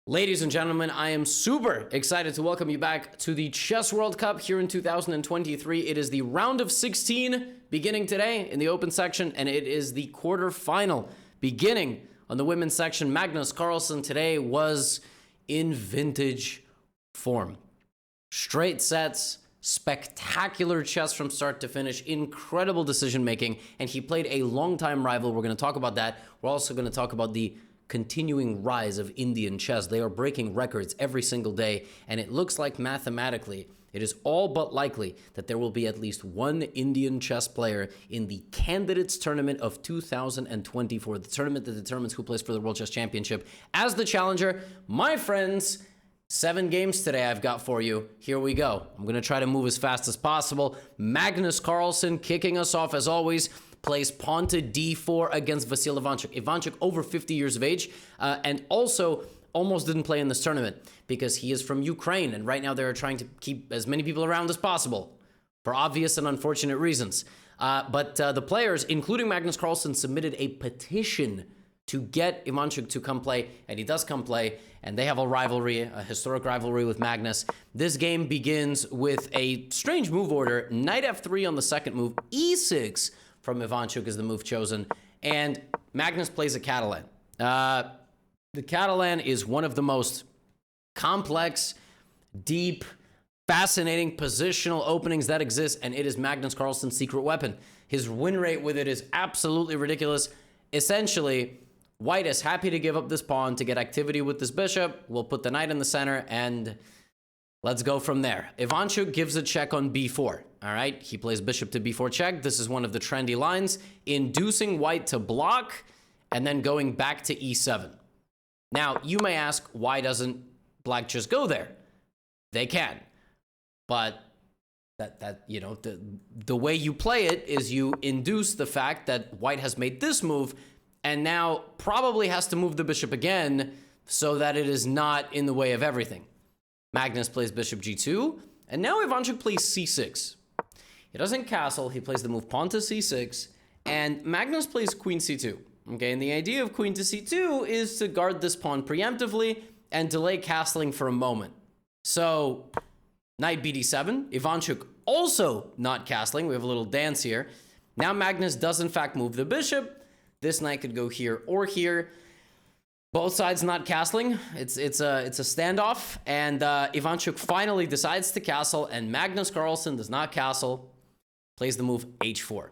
Ladies and gentlemen, I am super excited to welcome you back to the Chess World Cup here in 2023. It is the round of 16 beginning today in the open section, and it is the quarterfinal beginning on the women's section. Magnus Carlsen today was in vintage form. Straight sets, spectacular chess from start to finish, incredible decision making, and he played a longtime rival. We're going to talk about that. We're also going to talk about the continuing rise of Indian chess. They are breaking records every single day, and it looks like mathematically it is all but likely that there will be at least one Indian chess player in the Candidates Tournament of 2024, the tournament that determines who plays for the World Chess Championship as the challenger. My friends, 7 games today I've got for you. Here we go. I'm going to try to move as fast as possible. Magnus Carlsen kicking us off as always. Plays pawn to d4 against Vasil Ivanchuk. Ivanchuk over 50 years of age and also almost didn't play in this tournament because he is from Ukraine, and right now they're trying to keep as many people around as possible for obvious and unfortunate reasons. But the players, including Magnus Carlsen, submitted a petition to get Ivanchuk to come play, and he does come play, and they have a rivalry, a historic rivalry with Magnus. This game begins with a strange move order. Knight f3 on the second move, e6 from Ivanchuk is the move chosen, and Magnus plays a Catalan. The Catalan is one of the most complex, deep, fascinating positional openings that exist, and it is Magnus Carlsen's secret weapon. His win rate with it is absolutely ridiculous. Essentially, White is happy to give up this pawn to get activity with this bishop. We'll put the knight in the center, and let's go from there. Ivanchuk gives a check on b4. All right, he plays bishop to b4 check. This is one of the trendy lines, inducing White to block and then going back to e7. Now, you may ask, why doesn't Black just go there? They can, but the way you play it is you induce the fact that White has made this move and now probably has to move the bishop again so that it is not in the way of everything. Magnus plays bishop g2, and now Ivanchuk plays c6. He doesn't castle, he plays the move pawn to c6, and Magnus plays queen c2. Okay, and the idea of queen to c2 is to guard this pawn preemptively and delay castling for a moment. So, knight bd7, Ivanchuk also not castling. We have a little dance here. Now Magnus does in fact move the bishop. This knight could go here or here. Both sides not castling. It's a standoff, and Ivanchuk finally decides to castle, and Magnus Carlsen does not castle. Plays the move h4.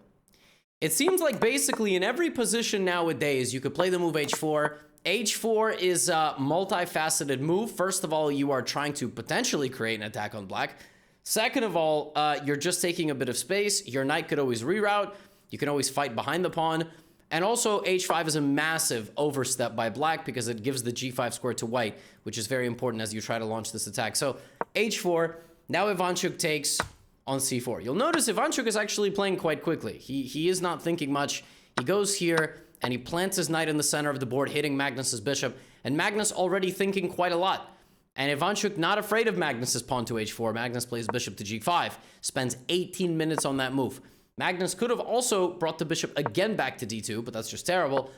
It seems like basically in every position nowadays you could play the move h4. H4 is a multifaceted move. First of all, you are trying to potentially create an attack on Black. Second of all, you're just taking a bit of space. Your knight could always reroute. You can always fight behind the pawn. And also, h5 is a massive overstep by Black because it gives the g5 square to White, which is very important as you try to launch this attack. So, h4, now Ivanchuk takes on c4. You'll notice Ivanchuk is actually playing quite quickly. He is not thinking much. He goes here, and he plants his knight in the center of the board, hitting Magnus's bishop. And Magnus already thinking quite a lot. And Ivanchuk not afraid of Magnus's pawn to h4. Magnus plays bishop to g5. Spends 18 minutes on that move. Magnus could have also brought the bishop again back to d2, but that's just terrible.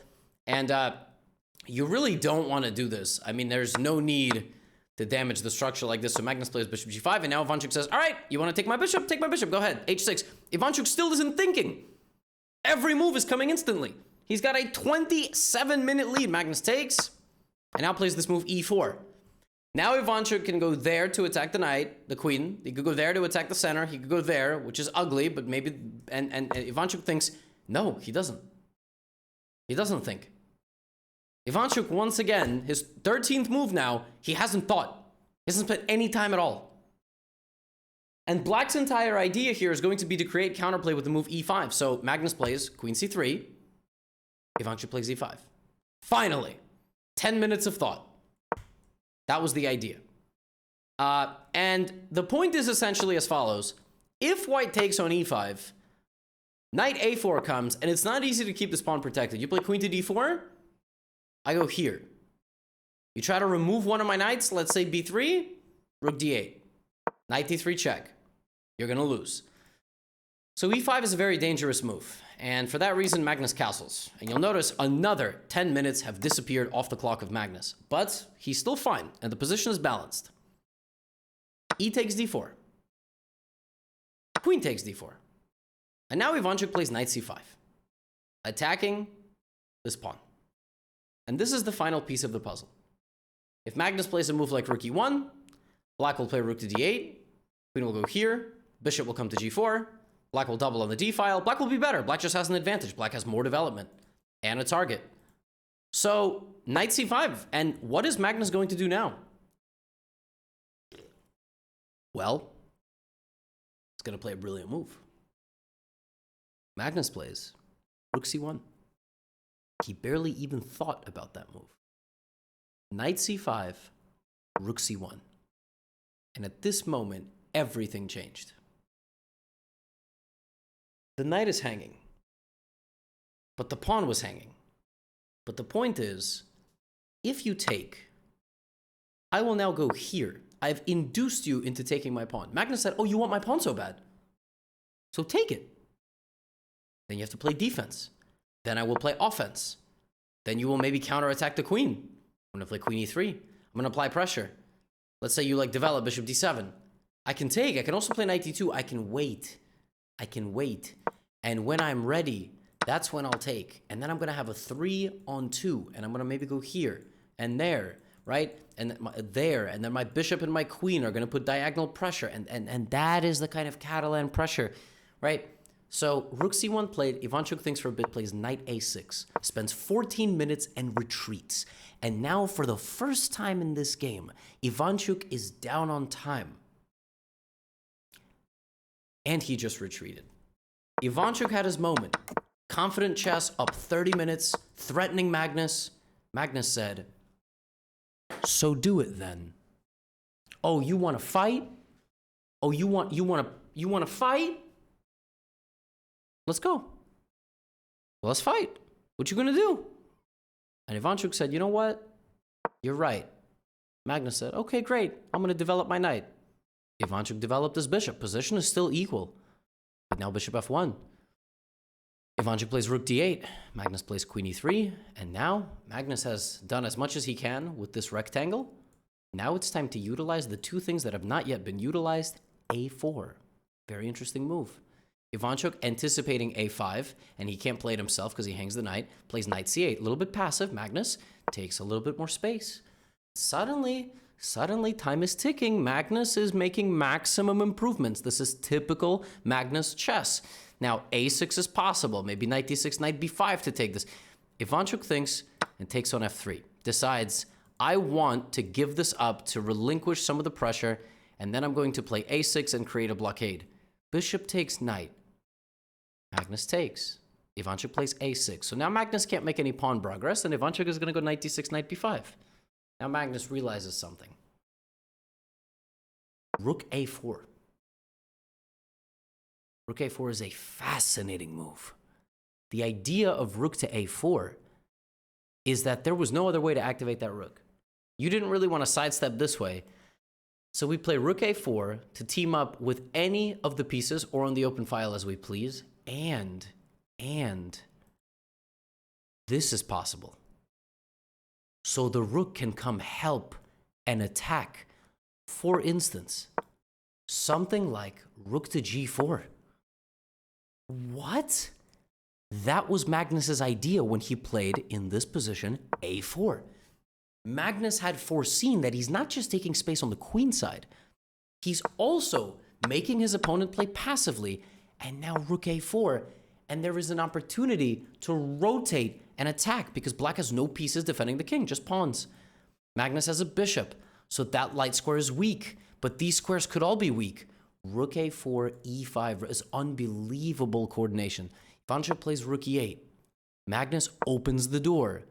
And you really don't want to do this. I mean, there's no need to damage the structure like this. So Magnus plays bishop g5, and now Ivanchuk says, all right, you want to take my bishop? Take my bishop. Go ahead. h6. Ivanchuk still isn't thinking. Every move is coming instantly. He's got a 27-minute lead. Magnus takes, and now plays this move e4. Now Ivanchuk can go there to attack the knight, the queen. He could go there to attack the center. He could go there, which is ugly, but maybe... And Ivanchuk thinks, no, he doesn't. He doesn't think. Ivanchuk, once again, his 13th move now, he hasn't thought. He hasn't spent any time at all. And Black's entire idea here is going to be to create counterplay with the move e5. So Magnus plays queen c3. Ivanchuk plays e5. Finally, 10 minutes of thought. That was the idea. And the point is essentially as follows. If White takes on e5, knight a4 comes, and it's not easy to keep this pawn protected. You play queen to d4, I go here. You try to remove one of my knights, let's say b3, rook d8. Knight d3 check. You're going to lose. So e5 is a very dangerous move. And for that reason, Magnus castles. And you'll notice another 10 minutes have disappeared off the clock of Magnus. But he's still fine, and the position is balanced. E takes d4. Queen takes d4. And now Ivanchuk plays knight c5, attacking this pawn. And this is the final piece of the puzzle. If Magnus plays a move like rook e1, black will play rook to d8, queen will go here, bishop will come to g4, black will double on the d file, black will be better, black just has an advantage, black has more development and a target. So knight c5, and what is Magnus going to do now? Well, he's going to play a brilliant move. Magnus plays rook c1. He barely even thought about that move. Knight c5, rook c1. And at this moment, everything changed. The knight is hanging, but the pawn was hanging. But the point is, if you take, I will now go here. I've induced you into taking my pawn. Magnus said, oh, you want my pawn so bad? So take it. Then you have to play defense. Then I will play offense. Then you will maybe counterattack the queen. I'm going to play queen e3. I'm going to apply pressure. Let's say you like develop bishop d7. I can take. I can also play knight d2. I can wait. I can wait. And when I'm ready, that's when I'll take. And then I'm going to have a 3-on-2. And I'm going to maybe go here and there, right? And there. And then my bishop and my queen are going to put diagonal pressure. And that is the kind of Catalan pressure, right? So rook c1 played, Ivanchuk thinks for a bit, plays knight a6, spends 14 minutes and retreats. And now for the first time in this game, Ivanchuk is down on time. And he just retreated. Ivanchuk had his moment. Confident chess, up 30 minutes, threatening Magnus. Magnus said, so do it then. Oh, you want to fight? Oh, you want to fight? Let's go. Well, let's fight. What you gonna do? And Ivanchuk said, you know what? You're right. Magnus said, okay, great. I'm gonna develop my knight. Ivanchuk developed his bishop. Position is still equal. But now bishop f1. Ivanchuk plays rook d8. Magnus plays queen e3. And now Magnus has done as much as he can with this rectangle. Now it's time to utilize the two things that have not yet been utilized. a4. Very interesting move. Ivanchuk anticipating a5, and he can't play it himself because he hangs the knight, plays knight c8. A little bit passive. Magnus takes a little bit more space. Suddenly, time is ticking. Magnus is making maximum improvements. This is typical Magnus chess. Now, a6 is possible. Maybe knight d6, knight b5 to take this. Ivanchuk thinks and takes on f3. Decides, I want to give this up to relinquish some of the pressure, and then I'm going to play a6 and create a blockade. Bishop takes knight. Magnus takes. Ivanchuk plays a6. So now Magnus can't make any pawn progress, and Ivanchuk is going to go knight d6, knight b5. Now Magnus realizes something. Rook a4. Rook a4 is a fascinating move. The idea of rook to a4 is that there was no other way to activate that rook. You didn't really want to sidestep this way. So we play rook a4 to team up with any of the pieces or on the open file as we please. And this is possible. So the rook can come help and attack. For instance, something like rook to g4. What? That was Magnus's idea when he played in this position a4. Magnus had foreseen that he's not just taking space on the queen side, he's also making his opponent play passively. And now rook a4, and there is an opportunity to rotate and attack because black has no pieces defending the king, just pawns. Magnus has a bishop, so that light square is weak, but these squares could all be weak. Rook a4, e5 is unbelievable coordination. Ivanchuk plays rook e8. Magnus opens the door.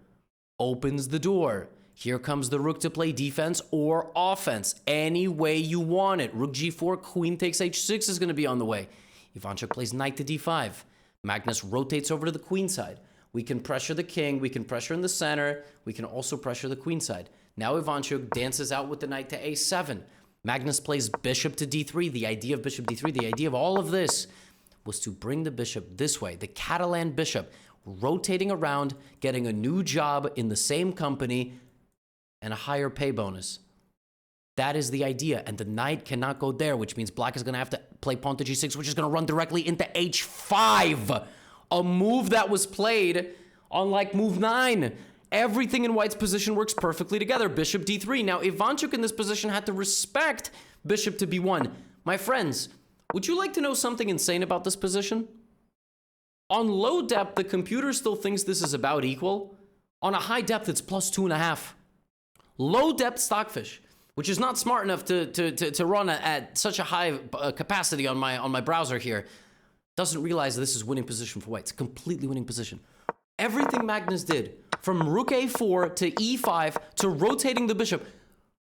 Here comes the rook to play defense or offense, any way you want it. Rook g4, queen takes h6 is going to be on the way. Ivanchuk plays knight to d5. Magnus rotates over to the queen side. We can pressure the king. We can pressure in the center. We can also pressure the queen side. Now Ivanchuk dances out with the knight to a7. Magnus plays bishop to d3. The idea of bishop d3, the idea of all of this was to bring the bishop this way, the Catalan bishop, rotating around, getting a new job in the same company, and a higher pay bonus. That is the idea, and the knight cannot go there, which means black is going to have to play pawn to g6, which is going to run directly into h5, a move that was played on like move 9. Everything in white's position works perfectly together. Bishop d3. Now, Ivanchuk in this position had to respect bishop to b1. My friends, would you like to know something insane about this position? On low depth, the computer still thinks this is about equal. On a high depth, it's plus 2.5. Low depth stockfish, which is not smart enough to run at such a high capacity on my browser here, doesn't realize this is winning position for white. It's a completely winning position. Everything Magnus did, from rook a4 to e5 to rotating the bishop,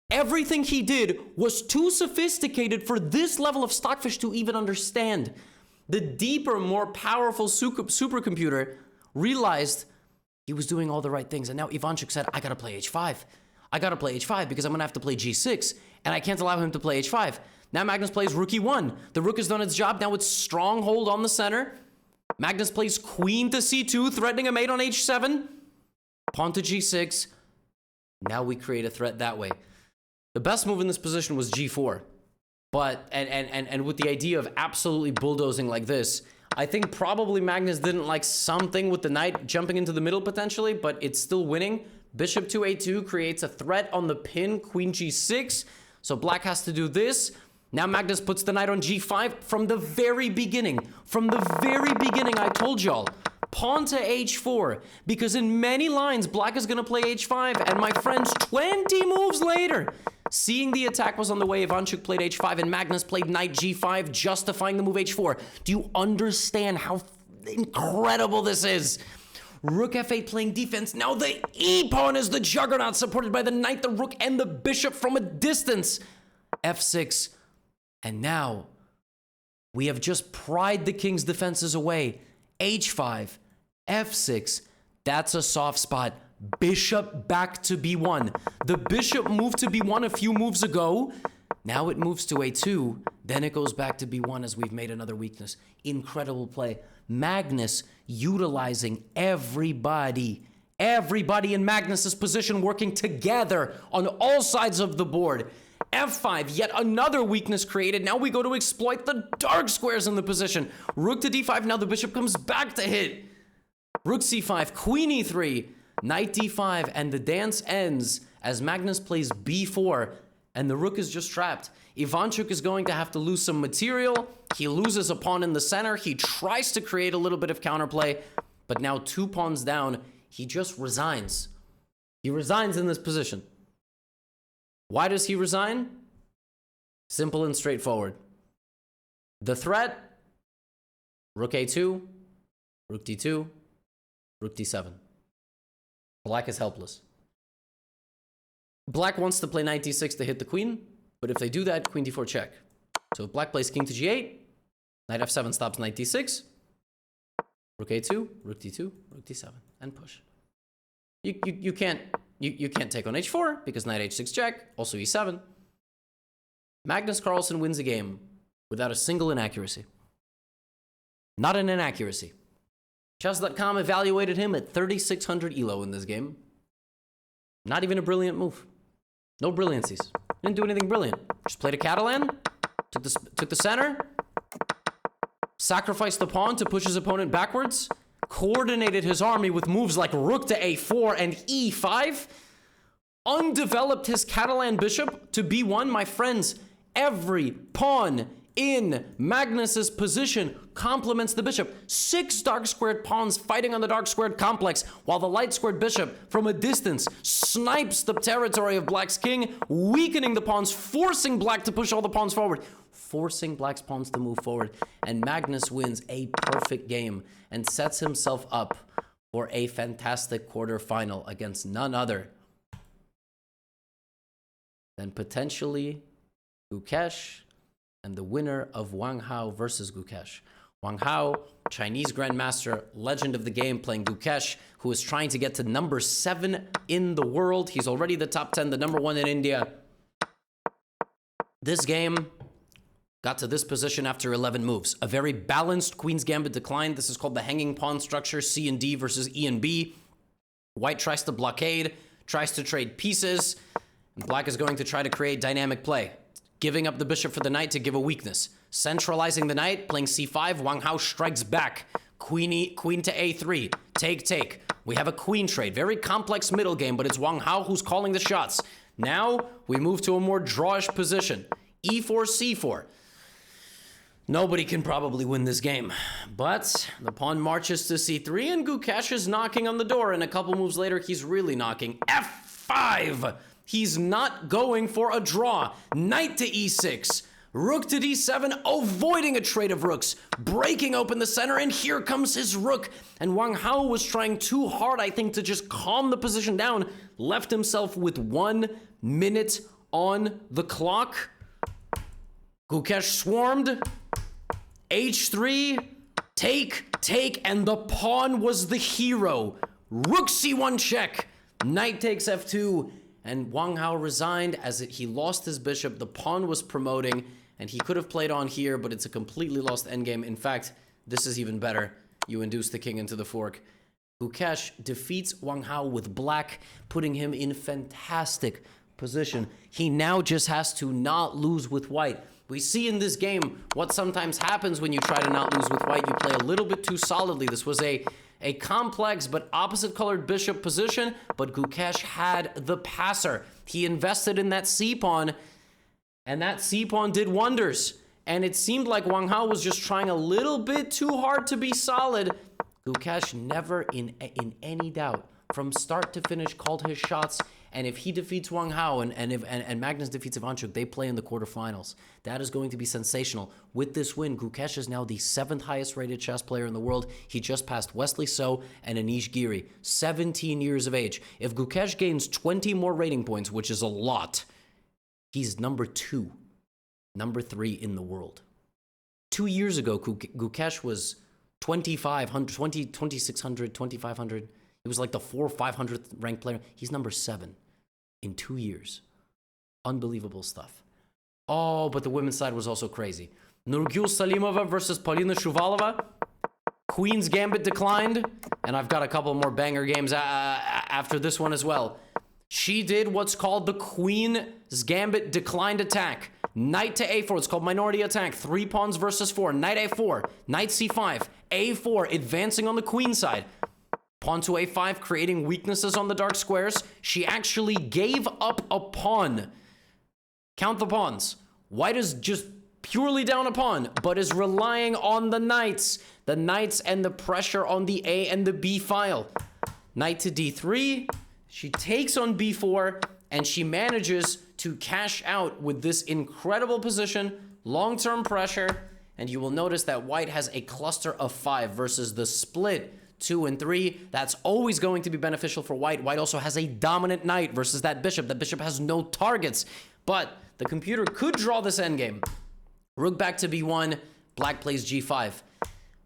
everything he did was too sophisticated for this level of stockfish to even understand. The deeper, more powerful supercomputer realized he was doing all the right things. And now Ivanchuk said, I gotta play h5. I gotta play h5 because I'm gonna have to play g6, and I can't allow him to play h5. Now Magnus plays rook e1. The rook has done its job. Now it's stronghold on the center. Magnus plays queen to c2, threatening a mate on h7. Pawn to g6. Now we create a threat that way. The best move in this position was g4. But, and with the idea of absolutely bulldozing like this, I think probably Magnus didn't like something with the knight jumping into the middle potentially, but it's still winning. Bishop to a2 creates a threat on the pin, queen g6. So black has to do this. Now Magnus puts the knight on g5 from the very beginning. From the very beginning, I told y'all, pawn to h4, because in many lines, black is gonna play h5, and my friends, 20 moves later, seeing the attack was on the way, Ivanchuk played h5, and Magnus played knight g5, justifying the move h4. Do you understand how incredible this is? Rook f8 playing defense. Now the e-pawn is the juggernaut, supported by the knight, the rook, and the bishop from a distance. f6. And now, we have just pried the king's defenses away. h5, f6. That's a soft spot. Bishop back to b1. The bishop moved to b1 a few moves ago. Now it moves to a2. Then it goes back to b1 as we've made another weakness. Incredible play. Magnus utilizing everybody in Magnus's position working together on all sides of the board. f5, yet another weakness created. Now we go to exploit the dark squares in the position. Rook to d5, now the bishop comes back to hit. Rook c5, queen e3, knight d5, and the dance ends as Magnus plays b4, and the rook is just trapped. Ivanchuk is going to have to lose some material. He loses a pawn in the center. He tries to create a little bit of counterplay, but now 2 pawns down, he just resigns. He resigns in this position. Why does he resign? Simple and straightforward. The threat, rook a2, rook d2, rook d7. Black is helpless. Black wants to play knight d6 to hit the queen, but if they do that, queen d4 check. So if black plays king to g8, knight f7 stops knight d6, rook a2, rook d2, rook d7, and push. You can't take on h4 because knight h6 check, also e7. Magnus Carlsen wins the game without a single inaccuracy. Not an inaccuracy. Chess.com evaluated him at 3,600 elo in this game. Not even a brilliant move. No brilliancies. Didn't do anything brilliant. Just played a Catalan, took the center, sacrificed the pawn to push his opponent backwards, coordinated his army with moves like rook to a4 and e5, undeveloped his Catalan bishop to b1. My friends, every pawn in Magnus's position complements the bishop. 6 dark squared pawns fighting on the dark squared complex, while the light squared bishop from a distance snipes the territory of black's king, weakening the pawns, forcing black to push all the pawns forward, forcing black's pawns to move forward. And Magnus wins a perfect game and sets himself up for a fantastic quarterfinal against none other than potentially Gukesh and the winner of Wang Hao versus Gukesh. Wang Hao, Chinese grandmaster, legend of the game, playing Gukesh, who is trying to get to number 7 in the world. He's already the top 10, the number 1 in India. This game got to this position after 11 moves. A very balanced Queen's Gambit decline. This is called the hanging pawn structure, C and D versus E and B. White tries to blockade, tries to trade pieces. And Black is going to try to create dynamic play, giving up the bishop for the knight to give a weakness. Centralizing the knight, playing C5. Wang Hao strikes back. Queen to A3. Take. We have a queen trade. Very complex middle game, but it's Wang Hao who's calling the shots. Now we move to a more drawish position. E4, C4. Nobody can probably win this game. But the pawn marches to C3, and Gukesh is knocking on the door. And a couple moves later, he's really knocking. F5! He's not going for a draw. Knight to E6. Rook to D7, avoiding a trade of rooks. Breaking open the center, and here comes his rook. And Wang Hao was trying too hard, I think, to just calm the position down. Left himself with 1 minute on the clock. Gukesh swarmed. H3, take, and the pawn was the hero. Rook C1 check. Knight takes F2, and Wang Hao resigned as he lost his bishop. The pawn was promoting, and he could have played on here, but it's a completely lost endgame. In fact, this is even better. You induce the king into the fork. Gukesh defeats Wang Hao with black, putting him in fantastic position. He now just has to not lose with white. We see in this game what sometimes happens when you try to not lose with white. You play a little bit too solidly. This was a complex but opposite colored bishop position, but Gukesh had the passer. He invested in that c-pawn, and that c-pawn did wonders. And it seemed like Wang Hao was just trying a little bit too hard to be solid. Gukesh never in any doubt, from start to finish, called his shots. And if he defeats Wang Hao and Magnus defeats Ivanchuk, they play in the quarterfinals. That is going to be sensational. With this win, Gukesh is now the 7th highest rated chess player in the world. He just passed Wesley So and Anish Giri, 17 years of age. If Gukesh gains 20 more rating points, which is a lot, he's number 2, number 3 in the world. 2 years ago, Gukesh was 2,500, 2,600, 2,500. He was like the 400 or 500th ranked player. He's number 7 in 2 years. Unbelievable stuff. Oh, but the women's side was also crazy. Nurgul Salimova versus Polina Shuvalova. Queen's Gambit declined. And I've got a couple more banger games after this one as well. She did what's called the Queen's Gambit declined attack. Knight to A4. It's called minority attack. 3 pawns versus 4. Knight A4. Knight C5. A4. Advancing on the queen side. Pawn to A5, creating weaknesses on the dark squares. She actually gave up a pawn. Count the pawns. White is just purely down a pawn, but is relying on the knights. The knights and the pressure on the A and the B file. Knight to D3. She takes on B4, and she manages to cash out with this incredible position. Long-term pressure. And you will notice that white has a cluster of 5 versus the split 2 and 3. That's always going to be beneficial for white. White also has a dominant knight versus that bishop. That bishop has no targets. But the computer could draw this endgame. Rook back to B1. Black plays G5.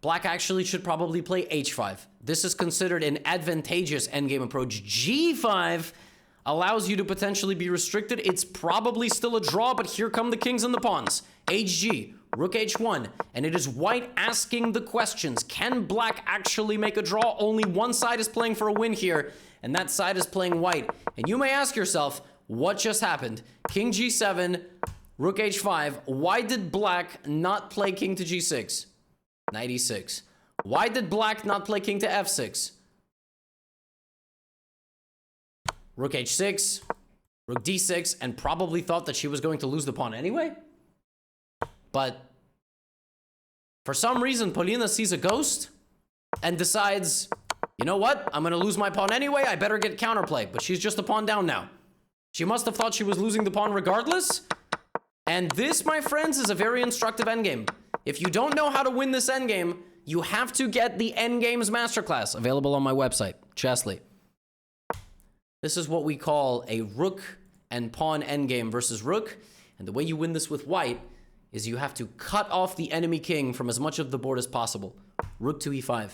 Black actually should probably play H5. This is considered an advantageous endgame approach. G5 allows you to potentially be restricted. It's probably still a draw, but here come the kings and the pawns. HG. Rook H1, and it is white asking the questions. Can black actually make a draw? Only one side is playing for a win here, and that side is playing white. And you may ask yourself, what just happened? King G7, Rook H5. Why did black not play king to G6? Knight E6. Why did black not play king to F6? Rook H6, Rook D6, and probably thought that she was going to lose the pawn anyway? But for some reason, Polina sees a ghost and decides, you know what? I'm going to lose my pawn anyway. I better get counterplay. But she's just a pawn down now. She must have thought she was losing the pawn regardless. And this, my friends, is a very instructive endgame. If you don't know how to win this endgame, you have to get the Endgames Masterclass, available on my website, Chessly. This is what we call a rook and pawn endgame versus rook. And the way you win this with white is you have to cut off the enemy king from as much of the board as possible. Rook to E5.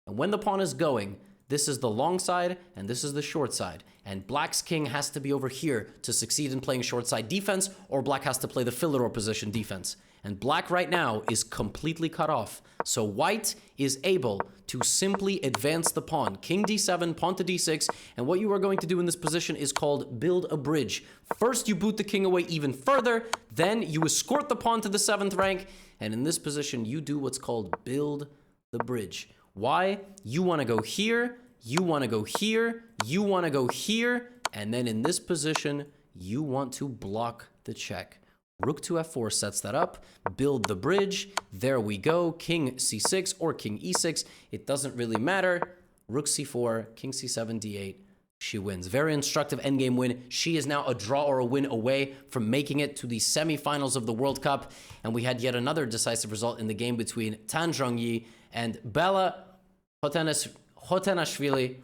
And when the pawn is going, This is the long side, and this is the short side. And black's king has to be over here to succeed in playing short side defense, or black has to play the Philidor position defense. And black right now is completely cut off. So white is able to simply advance the pawn. King d7, pawn to d6, and what you are going to do in this position is called build a bridge. First, you boot the king away even further, then you escort the pawn to the 7th rank, and in this position, you do what's called build the bridge. Why? You want to go here, you want to go here, you want to go here, and then in this position, you want to block the check. Rook to f4 sets that up, build the bridge, there we go, king c6 or king e6, it doesn't really matter, rook c4, king c7, d8, she wins. Very instructive endgame win. She is now a draw or a win away from making it to the semifinals of the World Cup, and we had yet another decisive result in the game between Tan Zhongyi and Bella Hotenashvili.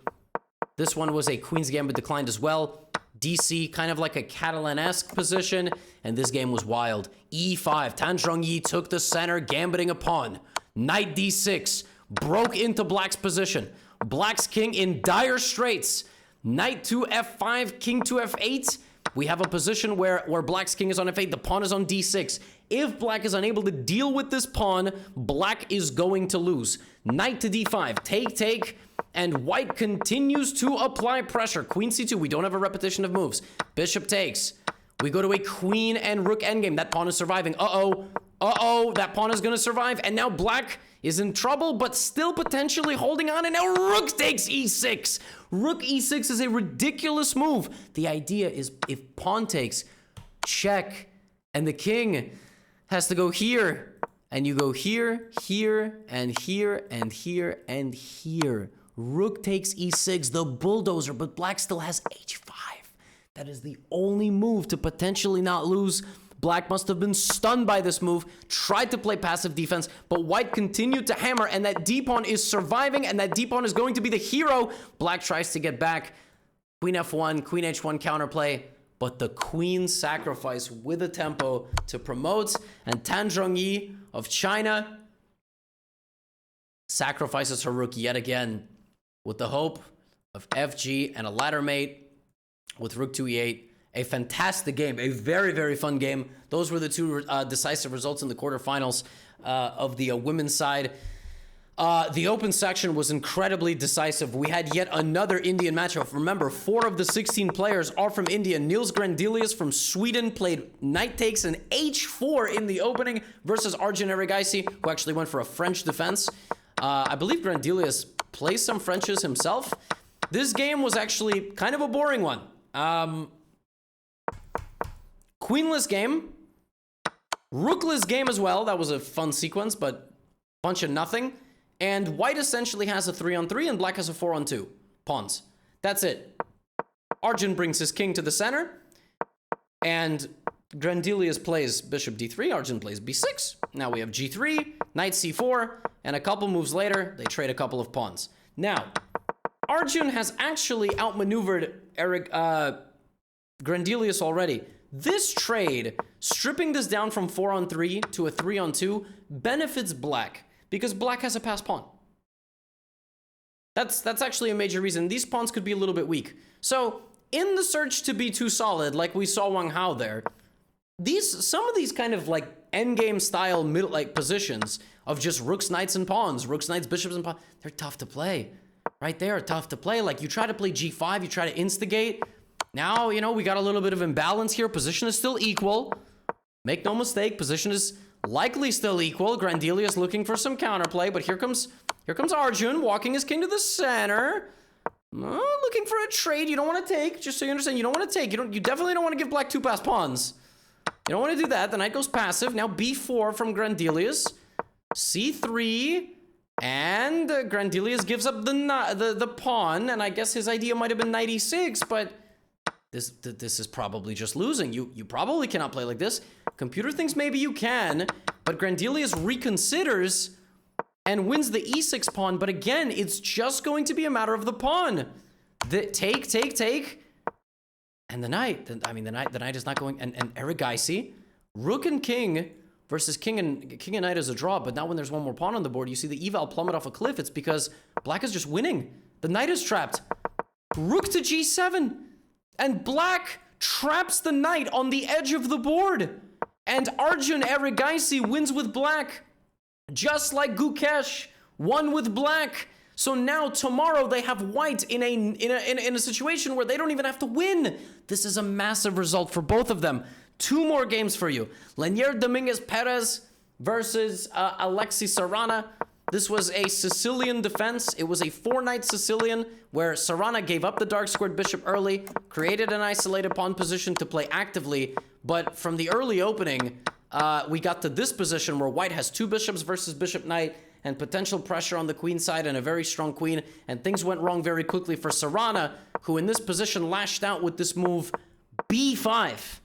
This one was a Queen's Gambit declined as well. DC, kind of like a Catalan-esque position, and this game was wild. E5, Tan Zhongyi took the center, gambiting a pawn. Knight d6, broke into black's position. Black's king in dire straits. Knight to f5, king to f8. We have a position where black's king is on f8, the pawn is on d6. If black is unable to deal with this pawn, black is going to lose. Knight to d5, take, and white continues to apply pressure. Queen c2, we don't have a repetition of moves. Bishop takes. We go to a queen and rook endgame. That pawn is surviving. Uh-oh, that pawn is gonna survive. And now black is in trouble, but still potentially holding on. And now rook takes e6. Rook e6 is a ridiculous move. The idea is if pawn takes, check, and the king has to go here. And you go here, here, and here, and here, and here. Rook takes e6, the bulldozer, but black still has h5. That is the only move to potentially not lose. Black must have been stunned by this move, tried to play passive defense, but white continued to hammer, and that d-pawn is surviving, and that d-pawn is going to be the hero. Black tries to get back. Queen f1, queen h1 counterplay, but the queen sacrifice with a tempo to promote, and Tan Zhongyi of China sacrifices her rook yet again with the hope of fg and a ladder mate with rook to e8. A fantastic game, a very, very fun game. Those were the two decisive results in the quarterfinals of the women's side. The open section was incredibly decisive. We had yet another Indian matchup. Remember, 4 of the 16 players are from India. Niels Grandelius from Sweden played knight takes and h4 in the opening versus Arjun Erigaisi, who actually went for a French defense. I believe Grandelius plays some Frenches himself. This game was actually kind of a boring one. Queenless game. Rookless game as well. That was a fun sequence, but bunch of nothing. And white essentially has a 3-on-3 and black has a 4-on-2 pawns. That's it. Arjun brings his king to the center. And Grandelius plays bishop d3. Arjun plays b6. Now we have g3, knight c4. And a couple moves later, they trade a couple of pawns. Now, Arjun has actually outmaneuvered Grandelius already. This trade, stripping this down from 4-on-3 to a 3-on-2, benefits black because black has a passed pawn. That's actually a major reason. These pawns could be a little bit weak. So, in the search to be too solid, like we saw Wang Hao there, some of these kind of like endgame style middle like positions of just rooks, knights, and pawns, rooks, knights, bishops, and pawns, they're tough to play. Right there, tough to play. Like you try to play g5, you try to instigate. Now, you know, we got a little bit of imbalance here. Position is still equal. Make no mistake, position is likely still equal. Grandelius looking for some counterplay, but here comes Arjun walking his king to the center. Looking for a trade you don't want to take. Just so you understand, you don't want to take. You definitely don't want to give black 2 passed pawns. You don't want to do that. The knight goes passive. Now b4 from Grandelius. c3. And Grandelius gives up the pawn, and I guess his idea might have been knight e6, but this is probably just losing. You probably cannot play like this. Computer thinks maybe you can, but Grandelius reconsiders and wins the e6 pawn, but again, it's just going to be a matter of the pawn. Take. And the knight, the knight is not going, and Erigaisi, rook and king versus king and knight is a draw, but now when there's one more pawn on the board, you see the eval plummet off a cliff. It's because black is just winning. The knight is trapped. Rook to g7. And black traps the knight on the edge of the board. And Arjun Erigaisi wins with black. Just like Gukesh won with black. So now tomorrow they have white in a situation where they don't even have to win. This is a massive result for both of them. 2 more games for you. Lenier Dominguez Perez versus Alexi Sarana. This was a Sicilian defense. It was a 4-knight Sicilian where Sarana gave up the dark squared bishop early, created an isolated pawn position to play actively, but from the early opening, we got to this position where white has 2 bishops versus bishop knight and potential pressure on the queen side and a very strong queen, and things went wrong very quickly for Sarana, who in this position lashed out with this move b5.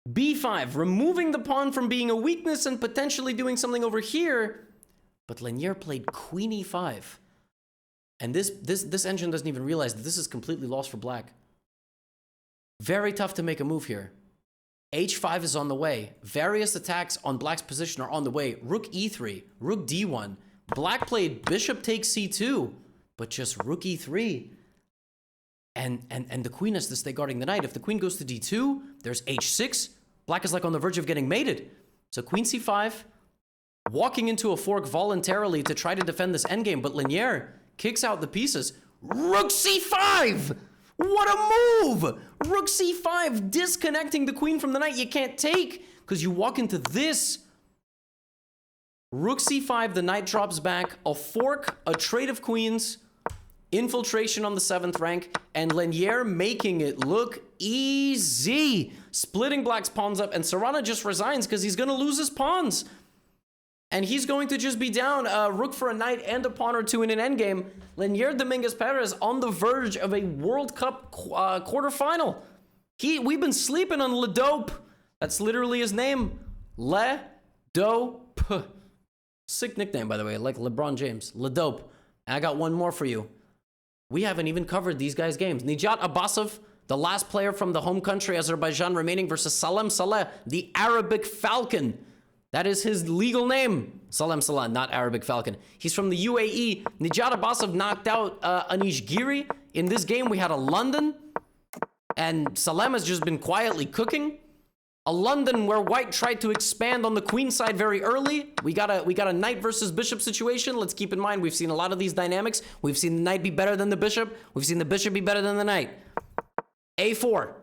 b5, removing the pawn from being a weakness and potentially doing something over here. But Lenier played queen e5. And this engine doesn't even realize that this is completely lost for black. Very tough to make a move here. h5 is on the way. Various attacks on black's position are on the way. Rook e3, rook d1. Black played bishop takes c2, but just rook e3. And the queen has to stay guarding the knight. If the queen goes to d2, there's h6. Black is like on the verge of getting mated. So queen c5, walking into a fork voluntarily to try to defend this endgame, but Lenier kicks out the pieces. Rook c5! What a move! Rook c5, disconnecting the queen from the knight. You can't take, because you walk into this. Rook c5, the knight drops back, a fork, a trade of queens, infiltration on the 7th rank, and Lenier making it look easy. Splitting black's pawns up, and Sarana just resigns because he's going to lose his pawns. And he's going to just be down a rook for a knight and a pawn or 2 in an endgame. Lenier Dominguez Perez on the verge of a World Cup quarterfinal. We've been sleeping on Le Dope. That's literally his name. Le Dope. Sick nickname, by the way, like LeBron James. Le Dope. And I got one more for you. We haven't even covered these guys' games. Nijat Abbasov, the last player from the home country, Azerbaijan, remaining versus Salem Saleh, the Arabic Falcon. That is his legal name. Salem Saleh, not Arabic Falcon. He's from the UAE. Nijat Abbasov knocked out Anish Giri. In this game, we had a London. And Salem has just been quietly cooking. A London where white tried to expand on the queen side very early. We got a knight versus bishop situation. Let's keep in mind, we've seen a lot of these dynamics. We've seen the knight be better than the bishop. We've seen the bishop be better than the knight. A4.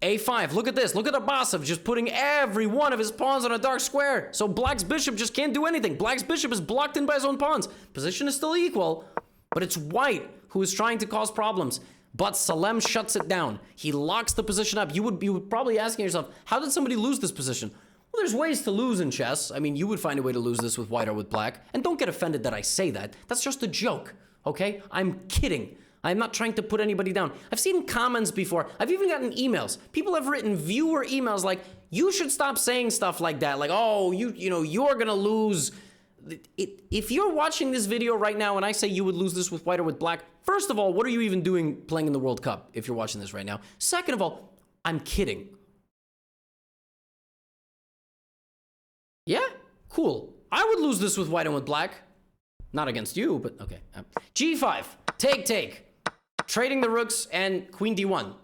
A5, look at this. Look at Abbasov just putting every one of his pawns on a dark square. So black's bishop just can't do anything. Black's bishop is blocked in by his own pawns. Position is still equal, but it's white who is trying to cause problems. But Salem shuts it down. He locks the position up. You would be probably asking yourself, how did somebody lose this position? Well, there's ways to lose in chess. I mean, you would find a way to lose this with white or with black. And don't get offended that I say that. That's just a joke, okay? I'm kidding. I'm not trying to put anybody down. I've seen comments before. I've even gotten emails. People have written viewer emails like, you should stop saying stuff like that. Like, oh, you're gonna lose. If you're watching this video right now and I say you would lose this with white or with black, first of all, what are you even doing playing in the World Cup if you're watching this right now? Second of all, I'm kidding. Yeah, cool. I would lose this with white and with black. Not against you, but okay. G5, take. Trading the rooks and queen d1.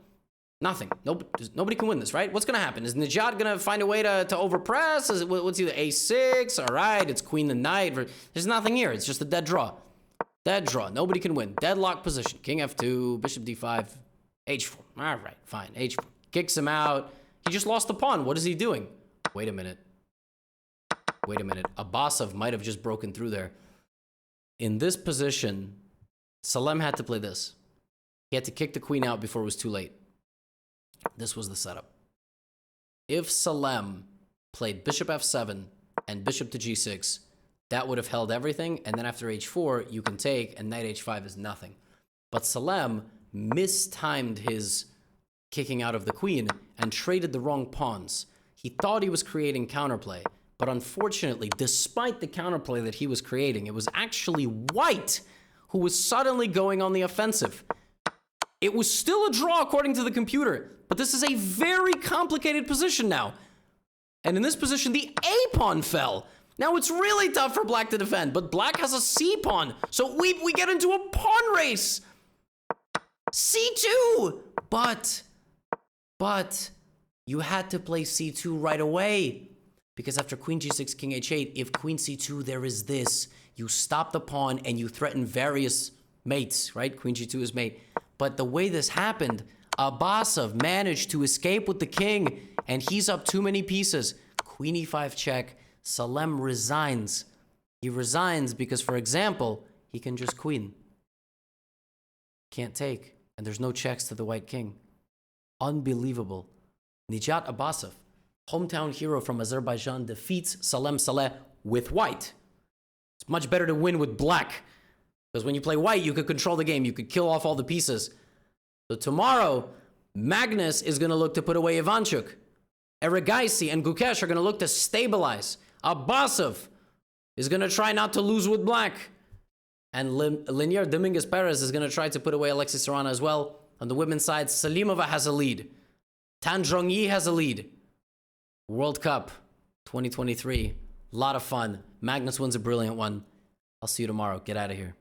Nothing. Nobody can win this, right? What's going to happen? Is Nijat going to find a way to overpress? What's either a6? All right, it's queen to knight. There's nothing here. It's just a dead draw. Dead draw. Nobody can win. Deadlock position. King f2, bishop d5, h4. All right, fine. h4. Kicks him out. He just lost the pawn. What is he doing? Wait a minute. Abbasov might have just broken through there. In this position, Salem had to play this. He had to kick the queen out before it was too late. This was the setup. If Salem played bishop f7 and bishop to g6, that would have held everything, and then after h4, you can take, and knight h5 is nothing. But Salem mistimed his kicking out of the queen and traded the wrong pawns. He thought he was creating counterplay, but unfortunately, despite the counterplay that he was creating, it was actually white who was suddenly going on the offensive. It was still a draw according to the computer, but this is a very complicated position now. And in this position, the A pawn fell. Now it's really tough for black to defend, but black has a c pawn. So we get into a pawn race. c2. But you had to play c2 right away. Because after queen g6, king h8, if queen c2, there is this. You stop the pawn and you threaten various mates, right? Queen g2 is mate. But the way this happened, Abbasov managed to escape with the king, and he's up too many pieces. Queen e5 check. Salem resigns. He resigns because, for example, he can just queen. Can't take. And there's no checks to the white king. Unbelievable. Nijat Abbasov, hometown hero from Azerbaijan, defeats Salem Saleh with white. It's much better to win with black. Because when you play white, you could control the game. You could kill off all the pieces. So tomorrow, Magnus is going to look to put away Ivanchuk. Erigaisi and Gukesh are going to look to stabilize. Abbasov is going to try not to lose with black. And Linier Dominguez Perez is going to try to put away Alexis Serrano as well. On the women's side, Salimova has a lead. Tan Zhongyi has a lead. World Cup 2023. A lot of fun. Magnus wins a brilliant one. I'll see you tomorrow. Get out of here.